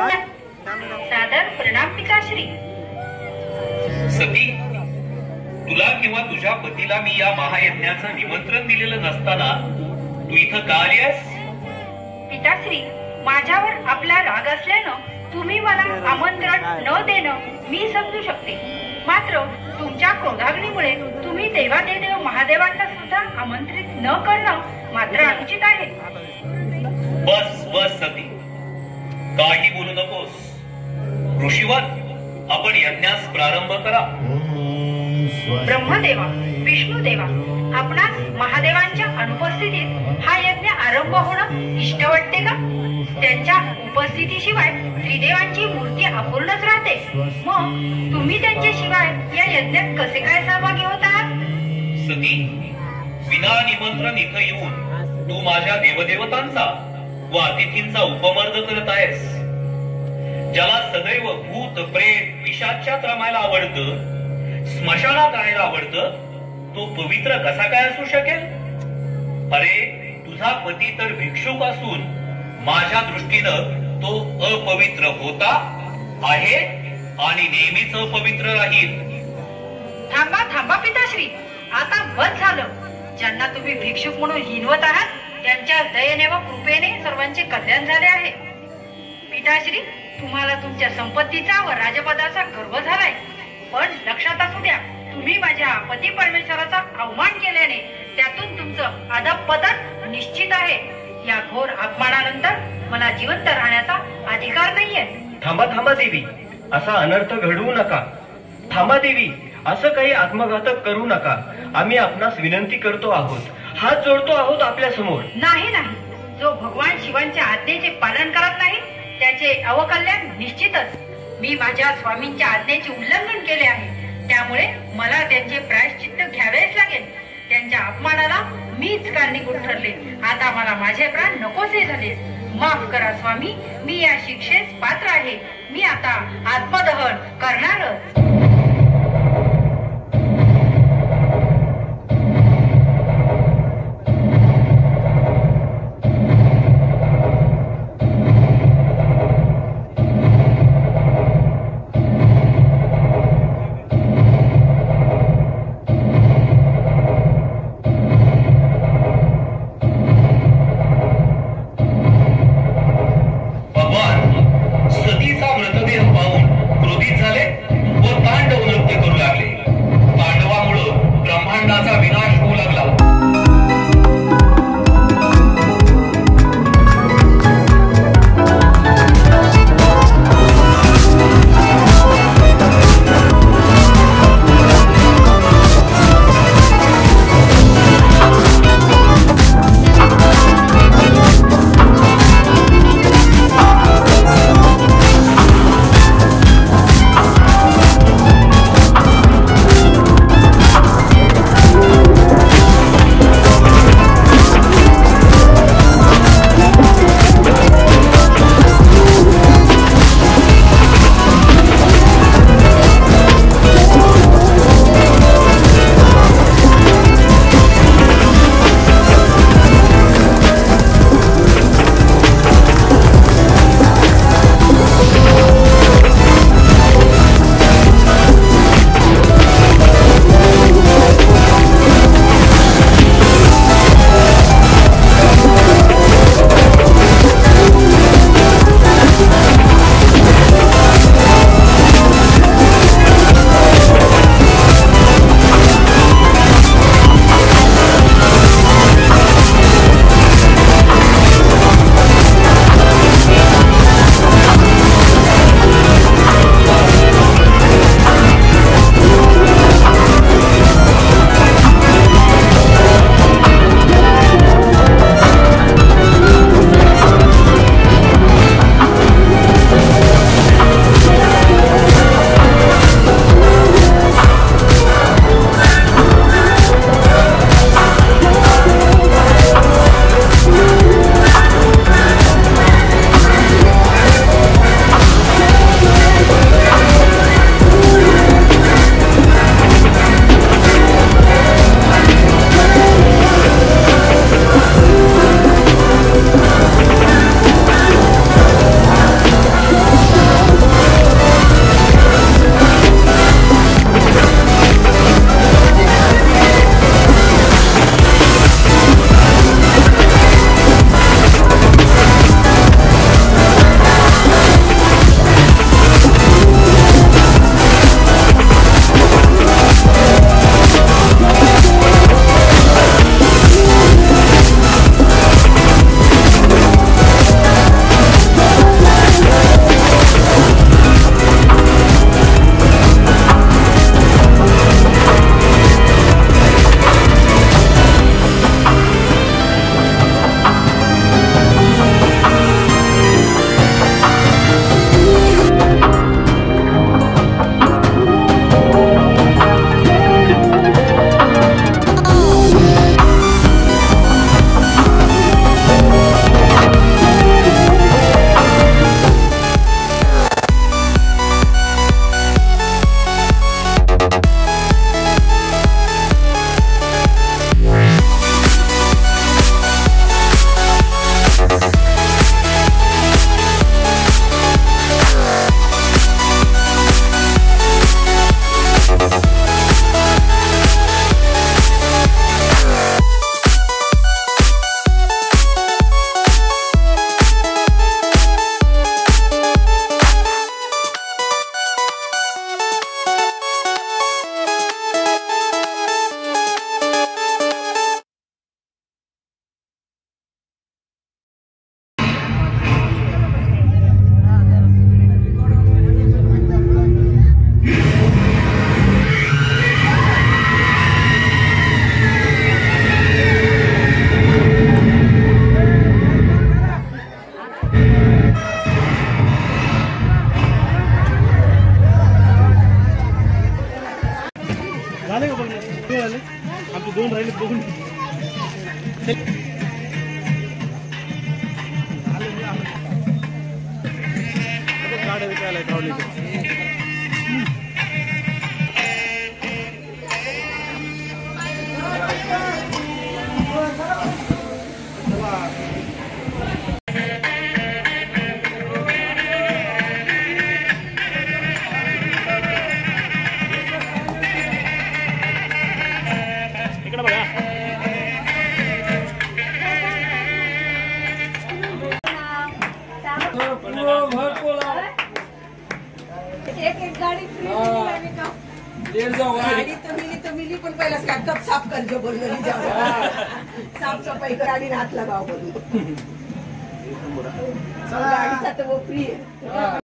सादर प्रणाम पिताश्री. सती, तुला किंवा तुझ्या पतीला मी या महायज्ञाचं निमंत्रण दिलेलं नसताना तू इथं का आलीस? पिताश्री, माझ्यावर आपला राग असल्यानं तुम्ही मला आमंत्रण न देणं मी समजू शकते. मात्र तुमच्या क्रोधाग्नीमुळे तुम्ही देवादेव महादेवांना सुद्धा आमंत्रित न करणं मात्र अनुचित आहे. बस बस सती, काही बोलू नकोस. ऋषीवर, आपण यज्ञास प्रारंभ करा. ब्रह्मदेवा, विष्णुदेवा, आपणास महादेवांच्या अनुपस्थितीत हा यज्ञ आरंभ होणं इष्ट वाटते का? त्यांच्या उपस्थितीशिवाय त्रिदेवांची मूर्ती अपूर्णच राहते. मग तुम्ही त्यांच्याशिवाय या यज्ञात कसे काय सहभागी होत आहात? सती, विना निमंत्रण इथं येऊन तू माझ्या देवदेवतांचा व अतिथींचा उपमर्द करत आहेस. ज्याला सदैव भूत प्रेत पिशाच्यात रमायला आवडतं, स्मशानात राहायला आवडतं, तो पवित्र कसा काय असू शकेल? अरे, तुझा पती तर भिक्षुक असून माझ्या दृष्टीनं तो अपवित्र होता, आहे आणि नेहमीच अपवित्र राहील. थांबा थांबा पिताश्री, आता बस झालं. ज्यांना तुम्ही भिक्षुक म्हणून हिनवत आहात त्यांच्या दयेने व कृपेने सर्वांचे कल्याण झाले आहे. पिताश्री, तुम्हाला तुमच्या संपत्तीचा व राजपदाचा गर्व झालाय, पण लक्षात असू द्या, तुम्ही माझ्या पती परमेश्वराचा अवमान केल्याने त्यातून तुमचं अधःपतन निश्चित आहे. या घोर अपमानानंतर मला जिवंत राहण्याचा अधिकार नाहीये. थांबा थांबा देवी, असा अनर्थ घडवू नका. थांबा देवी, असं काही आत्मघातक करू नका. आम्ही आपणास विनंती करतो आहोत, हात जोडतो आहोत आपल्या समोर. नाही नाही, जो भगवान शिवांच्या आज्ञेचे पालन करत नाही त्याचे अवकल्याण निश्चितच. मी माझ्या स्वामींच्या आज्ञेचे उल्लंघन केले आहे, त्यामुळे मला त्यांचे प्रायश्चित्त घ्यावेच लागेल. त्यांच्या अपमानाला मीच कारणीभूत ठरले. आता मला माझे प्राण नकोसे झाले. माफ करा स्वामी, मी या शिक्षेस पात्र आहे. मी आता आत्मदहन करणारच. सतीचा मृतदेह पाहून क्रोधित झाले व ताण दोन राहिले बघून गाड्या विकायला कावली इकडे बघा एक गाडी फ्री गाडी तो मिली पण पहिला कप साफ करजो बोललो साफ सफाई गाडी हात लगाव बोलू गाडीचा तर वो फ्री आहे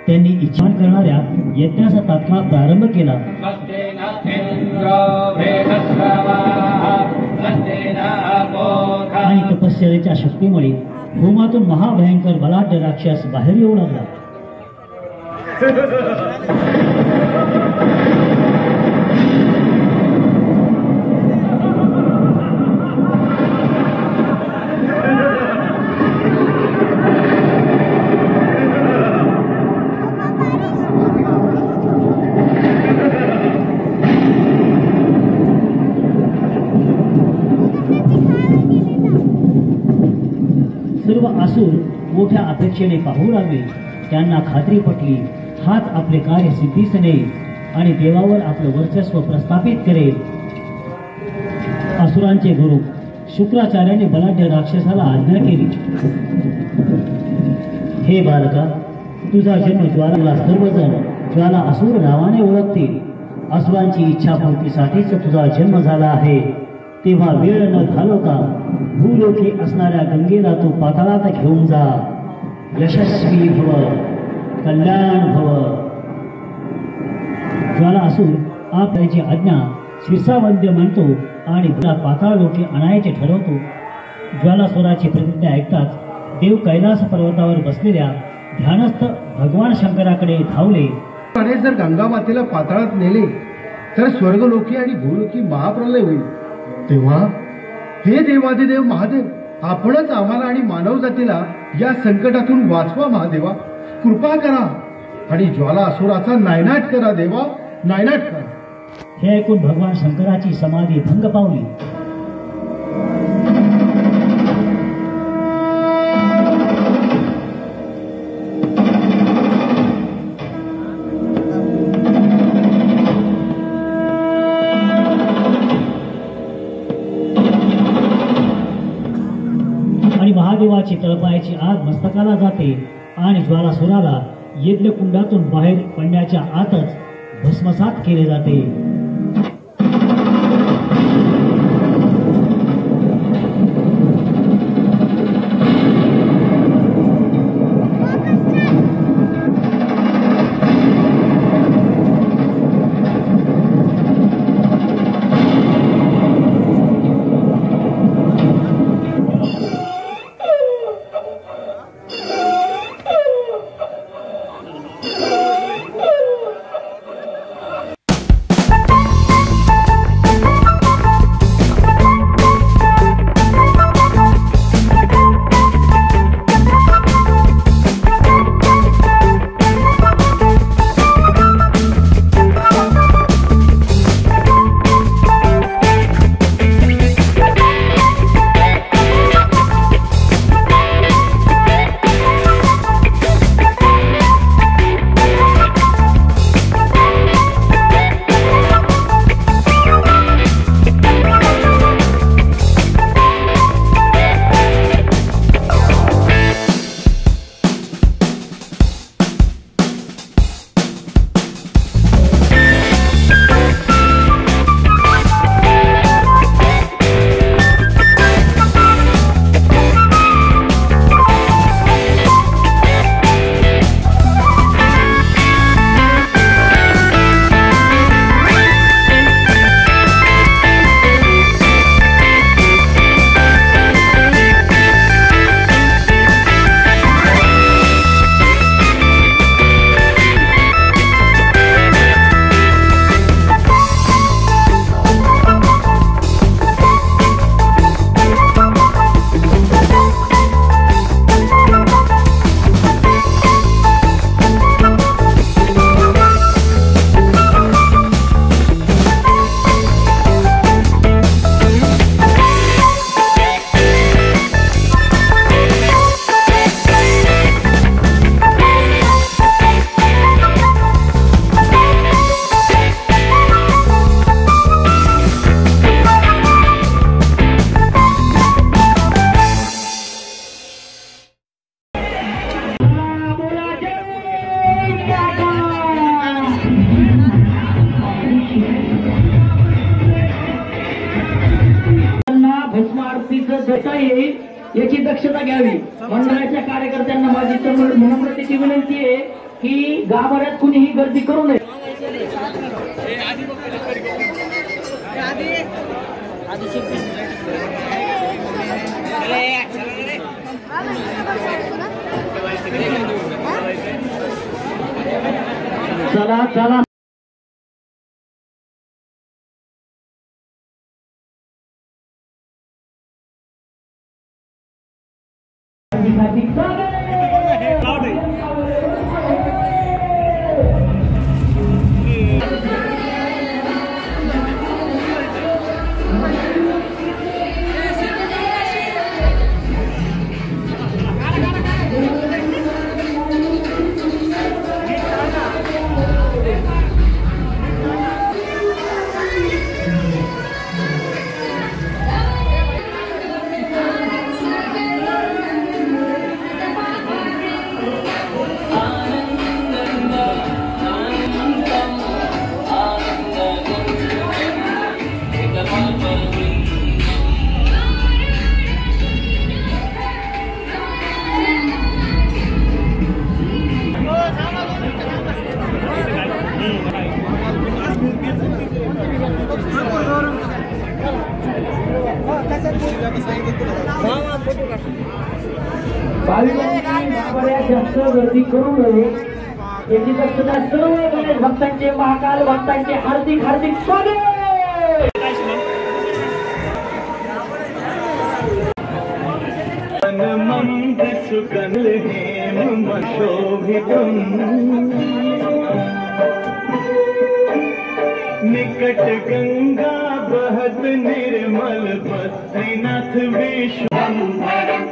त्यांनी इच्छा करणाऱ्या यज्ञाचा तात्काळ प्रारंभ केला. आणि तपश्चर्याच्या शक्तीमुळे होमातून महाभयंकर बलाढ्य राक्षस बाहेर येऊ लागला. सर्व असुर मोठ्या अपेक्षेने पाहू लागले. त्यांना खात्री पटली हाच आपले कार्य सिद्धीस नेईल आणि देवावर आपलं वर्चस्व प्रस्थापित करेल. असुरांचे गुरु शुक्राचार्याने बलाढ्य राक्षसाला आज्ञा केली, हे बालका, तुझा जन्म ज्वालाला सर्वजण ज्वाला असुर नावाने ओळखतील. असुरांची इच्छापूर्तीसाठीच तुझा जन्म झाला आहे. तेव्हा वेळ न घालवता भूलोके असणाऱ्या गंगेला तू पाताळात घेऊन जा. यशस्वी भव, कल्याण भव. ज्वाला असुर आपल्याची आज्ञा शिरसावंद्य म्हणतो आणि तुला पाताळ लोके आणायचे ठरवतो. ज्वालासुराची प्रतिज्ञा ऐकताच देव कैलास पर्वतावर बसलेल्या ध्यानस्थ भगवान शंकराकडे धावले. जर गंगा मातेला पाताळात नेले तर स्वर्गलोकी आणि भूलोकी महाप्रलय होईल. तेव्हा हे देवादिदेव महादेव, आपणच आम्हाला आणि मानव जातीला या संकटातून वाचवा. महादेवा, कृपा करा आणि ज्वाला असुराचा नायनाट करा. देवा, नायनाट करा. हे ऐकून भगवान शंकराची समाधी भंग पावली. आणि महादेवाची तळपायाची आग मस्तकाला जाते आणि ज्वालासुराला यज्ञकुंडातून बाहेर पडण्याच्या आतच भस्मसात केले जाते. देता येईल याची दक्षता घ्यावी. मंडळाच्या कार्यकर्त्यांना माझी मनोमतीची विनंती आहे की गाभाऱ्यात कुणीही गर्दी करू नये. चला चला जास्त गर्दी करू नये याची दक्षता सर्व गणेश भक्तांचे महाकाल भक्तांचे हार्दिक हार्दिक स्वागत. मंद सुकल हेम शोभितम निकट गंगा बहत निर्मल बद्रीनाथ विश्वंभरम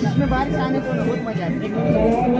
इसमें बारिश आने को बहुत मजा आती है.